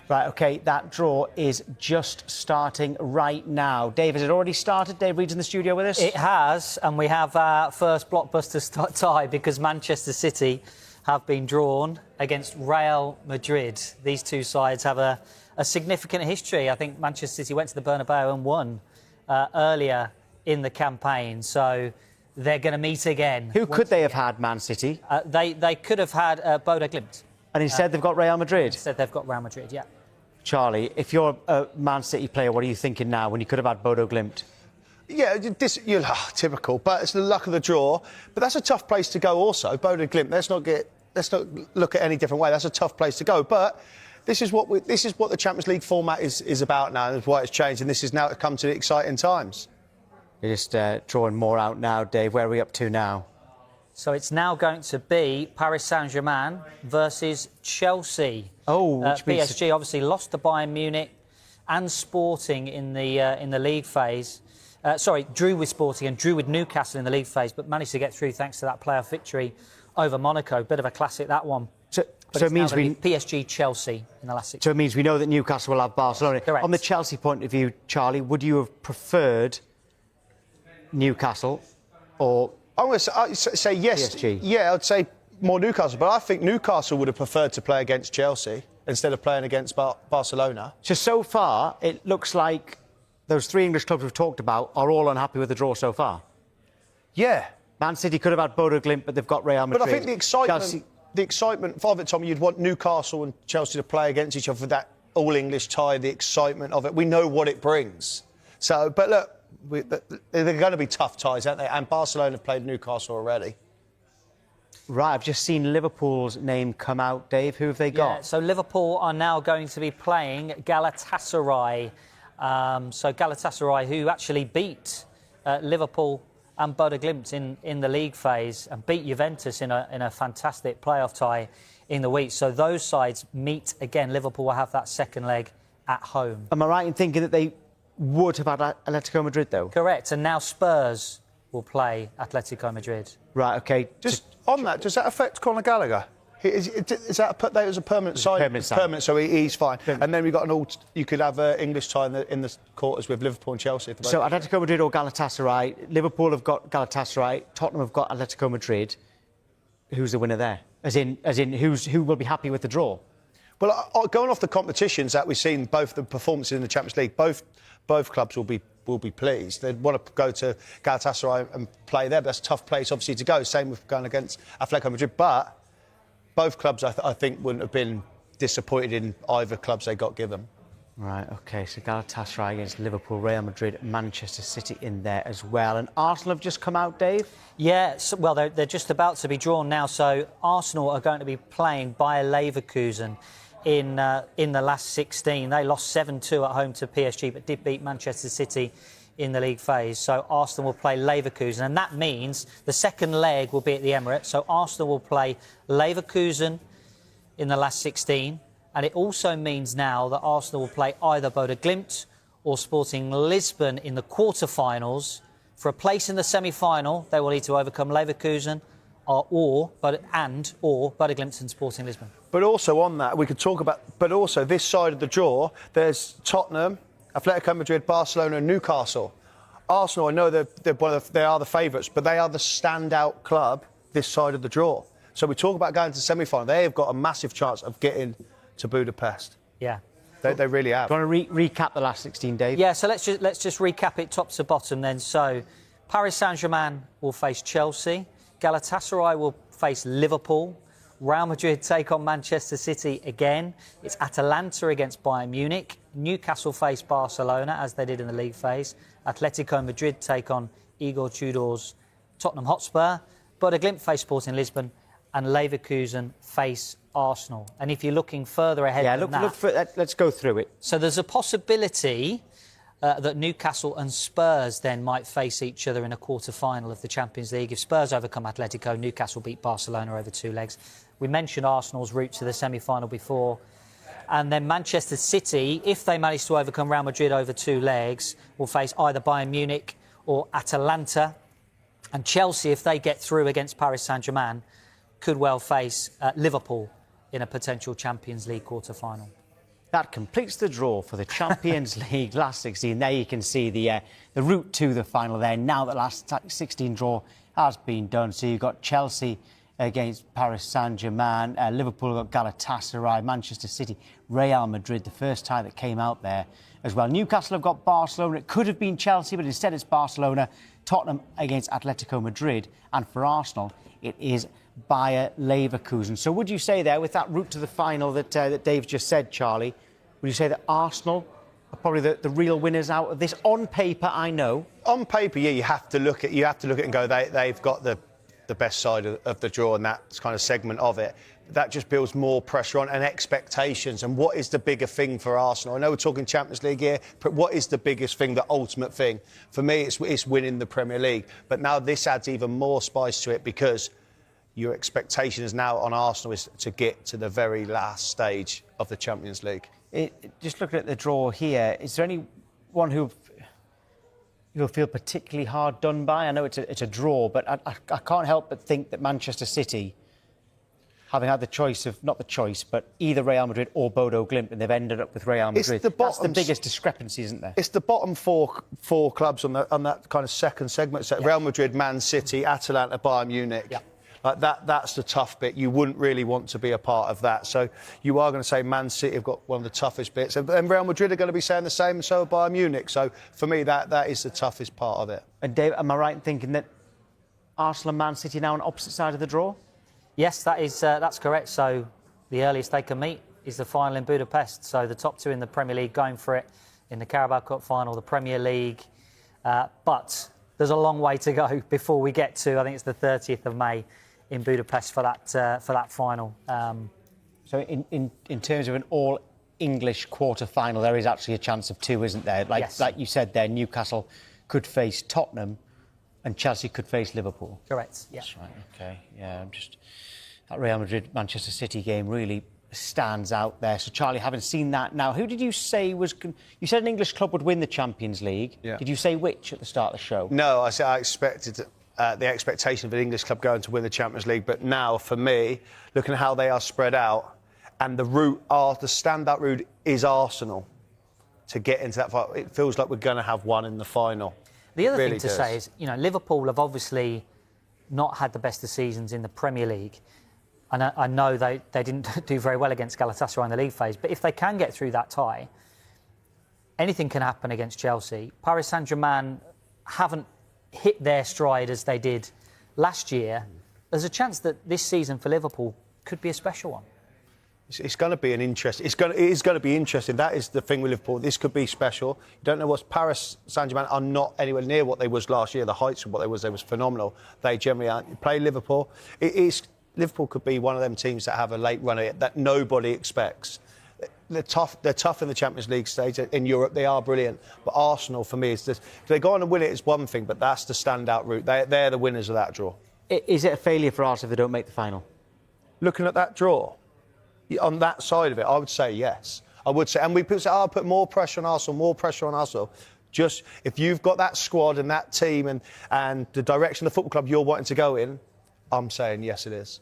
Right, OK, that draw is just starting right now. Dave, has it already started? Dave Reed's in the studio with us? It has, and we have our first blockbuster tie because Manchester City have been drawn against Real Madrid. These two sides have a significant history. I think Manchester City went to the Bernabeu and won earlier in the campaign, so they're going to meet again. Who could they have had, Man City? They could have had Bodo Glimt. And instead they've got Real Madrid? Instead they've got Real Madrid, yeah. Charlie, if you're a Man City player, what are you thinking now when you could have had Bodo Glimt? Yeah, typical, but it's the luck of the draw. But that's a tough place to go also, Bodo Glimt. Let's not look at any different way. That's a tough place to go. But this is what the Champions League format is about now, and why it's changed. And this is now come to the exciting times. You're just drawing more out now, Dave. Where are we up to now? So it's now going to be Paris Saint-Germain versus Chelsea. Oh, which means PSG obviously lost to Bayern Munich and Sporting in the league phase. Drew with Sporting and drew with Newcastle in the league phase, but managed to get through thanks to that playoff victory over Monaco. Bit of a classic, that one. So it means PSG Chelsea in the last 6 So it means we know that Newcastle will have Barcelona. Correct. On the Chelsea point of view, Charlie, would you have preferred Newcastle or I'm going to say yes. PSG? Yeah, I'd say more Newcastle, but I think Newcastle would have preferred to play against Chelsea instead of playing against Barcelona. So far, it looks like those three English clubs we've talked about are all unhappy with the draw so far. Yeah. Man City could have had Bodo Glimt, but they've got Real Madrid. But I think Chelsea... the excitement of it, Tommy, you'd want Newcastle and Chelsea to play against each other for that all-English tie, the excitement of it. We know what it brings. So, but look, they're going to be tough ties, aren't they? And Barcelona have played Newcastle already. Right, I've just seen Liverpool's name come out, Dave. Who have they got? Yeah, so Liverpool are now going to be playing Galatasaray. So Galatasaray, who actually beat Liverpool and Bodo Glimt in the league phase and beat Juventus in a fantastic playoff tie in the week. So those sides meet again. Liverpool will have that second leg at home. Am I right in thinking that they would have had Atletico Madrid, though? Correct, and now Spurs will play Atletico Madrid. Right, OK. Just on that, does that affect Conor Gallagher? Is that that was a permanent sign? Permanent, so he's fine. And then we've got you could have an English tie in the quarters with Liverpool and Chelsea. So Atletico Madrid or Galatasaray. Liverpool have got Galatasaray. Tottenham have got Atletico Madrid. Who's the winner there? As in, who will be happy with the draw? Well, going off the competitions that we've seen, both the performances in the Champions League, both clubs will be pleased. They'd want to go to Galatasaray and play there. But that's a tough place, obviously, to go. Same with going against Atletico Madrid. But both clubs, I think, wouldn't have been disappointed in either clubs they got given. Right, OK, so Galatasaray against Liverpool, Real Madrid, Manchester City in there as well. And Arsenal have just come out, Dave? Yeah, well, they're just about to be drawn now. So Arsenal are going to be playing Bayern Leverkusen in the last 16. They lost 7-2 at home to PSG, but did beat Manchester City in the league phase. So Arsenal will play Leverkusen, and that means the second leg will be at the Emirates. So Arsenal will play Leverkusen in the last 16, and it also means now that Arsenal will play either Bodo Glimt or Sporting Lisbon in the quarter-finals. For a place in the semi-final, they will need to overcome Leverkusen or Bodo Glimt and Sporting Lisbon. But also on that, we could talk about... But also, this side of the draw, there's Tottenham, Atletico Madrid, Barcelona and Newcastle. Arsenal, I know they are the favourites, but they are the standout club this side of the draw. So we talk about going to the semi-final. They have got a massive chance of getting to Budapest. Yeah. They really have. Do you want to recap the last 16, Dave? Yeah, so let's just recap it top to bottom then. So Paris Saint-Germain will face Chelsea. Galatasaray will face Liverpool. Real Madrid take on Manchester City again. It's Atalanta against Bayern Munich. Newcastle face Barcelona, as they did in the league phase. Atletico Madrid take on Igor Tudor's Tottenham Hotspur. Bodo Glimt face Sporting Lisbon. And Leverkusen face Arsenal. And if you're looking further ahead than that... let's go through it. So there's a possibility that Newcastle and Spurs then might face each other in a quarter-final of the Champions League. If Spurs overcome Atletico, Newcastle beat Barcelona over 2 legs. We mentioned Arsenal's route to the semi-final before. And then Manchester City, if they manage to overcome Real Madrid over 2 legs, will face either Bayern Munich or Atalanta. And Chelsea, if they get through against Paris Saint-Germain, could well face Liverpool in a potential Champions League quarter-final. that completes the draw for the Champions League last 16. There you can see the route to the final there. Now the last 16 draw has been done. So you've got Chelsea against Paris Saint-Germain, Liverpool got Galatasaray, Manchester City, Real Madrid, the first tie that came out there as well. Newcastle have got Barcelona. It could have been Chelsea, but instead it's Barcelona. Tottenham against Atletico Madrid. And for Arsenal, it is Bayern Leverkusen. So would you say there, with that route to the final that Dave just said, Charlie, would you say that Arsenal are probably the real winners out of this? On paper, I know. On paper, yeah, you have to look at it and go, they've got the best side of the draw, and that kind of segment of it. That just builds more pressure on and expectations. And what is the bigger thing for Arsenal? I know we're talking Champions League here, but what is the biggest thing, the ultimate thing? For me, it's winning the Premier League. But now this adds even more spice to it, because your expectation is now on Arsenal is to get to the very last stage of the Champions League. Just looking at the draw here, is there anyone who you'll feel particularly hard done by? I know it's a draw, but I can't help but think that Manchester City, having had the choice of, not the choice, but either Real Madrid or Bodo Glimt, and they've ended up with Real Madrid. That's the biggest discrepancy, isn't there? It's the bottom four clubs on that kind of second segment. So Real Madrid, Man City, Atalanta, Bayern Munich. Yeah. Like that's the tough bit. You wouldn't really want to be a part of that. So you are going to say Man City have got one of the toughest bits. And Real Madrid are going to be saying the same, and so are Bayern Munich. So for me, that is the toughest part of it. And Dave, am I right in thinking that Arsenal and Man City now on opposite side of the draw? Yes, that's correct. So the earliest they can meet is the final in Budapest. So the top two in the Premier League going for it in the Carabao Cup final, the Premier League. But there's a long way to go before we get to, I think it's the 30th of May in Budapest for that final. So in terms of an all-English quarter-final, there is actually a chance of two, isn't there? Yes. Like you said there, Newcastle could face Tottenham and Chelsea could face Liverpool. Correct, yeah. That's right, OK. Yeah, that Real Madrid-Manchester City game really stands out there. So, Charlie, having seen that now, who did you say was... You said an English club would win the Champions League. Yeah. Did you say which at the start of the show? No, I said I expected... the expectation of an English club going to win the Champions League. But now, for me, looking at how they are spread out, and the standout route is Arsenal to get into that fight. It feels like we're going to have one in the final. The other thing to say is, Liverpool have obviously not had the best of seasons in the Premier League. And I know they didn't do very well against Galatasaray in the league phase. But if they can get through that tie, anything can happen against Chelsea. Paris Saint-Germain haven't hit their stride as they did last year. There's a chance that this season for Liverpool could be a special one. It's going to be an interest. It is going to be interesting. That is the thing with Liverpool. This could be special. You don't know what Paris Saint-Germain are not anywhere near what they was last year. The heights of what they was phenomenal. They generally aren't. Play Liverpool. Liverpool could be one of them teams that have a late runner that nobody expects. They're tough in the Champions League stage. In Europe, they are brilliant. But Arsenal, for me, is this. If they go on and win it, it's one thing, but that's the standout route. They're the winners of that draw. Is it a failure for Arsenal if they don't make the final? Looking at that draw, on that side of it, I would say yes. I would say, and people say, put more pressure on Arsenal, Just, if you've got that squad and that team and the direction of the football club you're wanting to go in, I'm saying yes, it is.